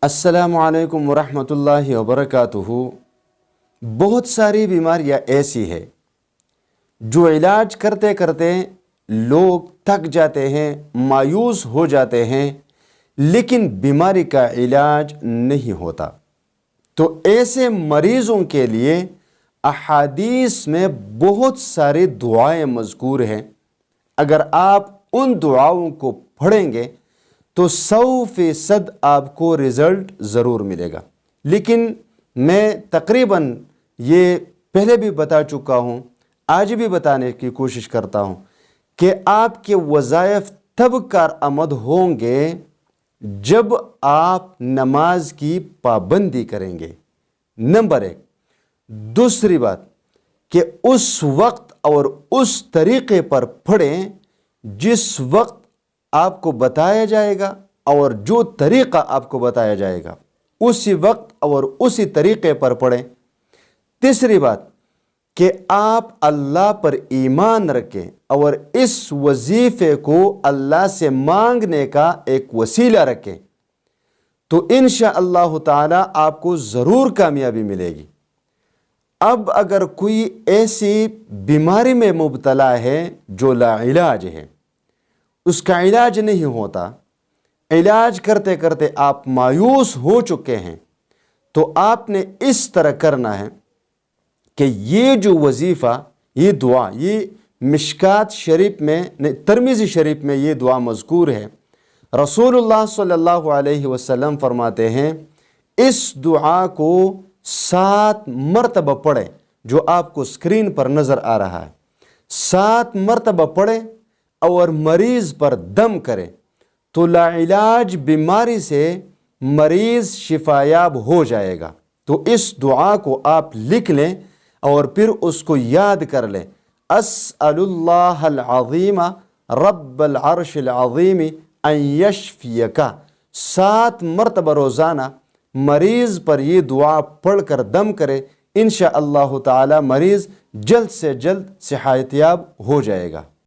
السلام علیکم ورحمۃ اللہ وبرکاتہ۔ بہت ساری بیماریاں ایسی ہیں جو علاج کرتے کرتے لوگ تھک جاتے ہیں، مایوس ہو جاتے ہیں، لیکن بیماری کا علاج نہیں ہوتا۔ تو ایسے مریضوں کے لیے احادیث میں بہت ساری دعائیں مذکور ہیں۔ اگر آپ ان دعاؤں کو پڑھیں گے تو 100% آپ کو رزلٹ ضرور ملے گا۔ لیکن میں تقریباً یہ پہلے بھی بتا چکا ہوں، آج بھی بتانے کی کوشش کرتا ہوں کہ آپ کے وظائف تب کارآمد ہوں گے جب آپ نماز کی پابندی کریں گے، نمبر 1۔ دوسری بات کہ اس وقت اور اس طریقے پر پڑھیں جس وقت آپ کو بتایا جائے گا، اور جو طریقہ آپ کو بتایا جائے گا اسی وقت اور اسی طریقے پر پڑھیں۔ تیسری بات کہ آپ اللہ پر ایمان رکھیں اور اس وظیفے کو اللہ سے مانگنے کا ایک وسیلہ رکھیں، تو انشاءاللہ تعالی آپ کو ضرور کامیابی ملے گی۔ اب اگر کوئی ایسی بیماری میں مبتلا ہے جو لا علاج ہے، اس کا علاج نہیں ہوتا، علاج کرتے کرتے آپ مایوس ہو چکے ہیں، تو آپ نے اس طرح کرنا ہے کہ یہ جو وظیفہ، یہ دعا، یہ مشکات شریف میں، ترمذی شریف میں یہ دعا مذکور ہے۔ رسول اللہ صلی اللہ علیہ وسلم فرماتے ہیں اس دعا کو 7 مرتبہ پڑھیں، جو آپ کو سکرین پر نظر آ رہا ہے۔ 7 مرتبہ پڑھیں اور مریض پر دم کریں تو لا علاج بیماری سے مریض شفایاب ہو جائے گا۔ تو اس دعا کو آپ لکھ لیں اور پھر اس کو یاد کر لیں۔ اسأل اللہ العظیم رب العرش العظیم ان یشفیک۔ 7 مرتبہ روزانہ مریض پر یہ دعا پڑھ کر دم کرے، انشاءاللہ تعالی مریض جلد سے جلد صحت یاب ہو جائے گا۔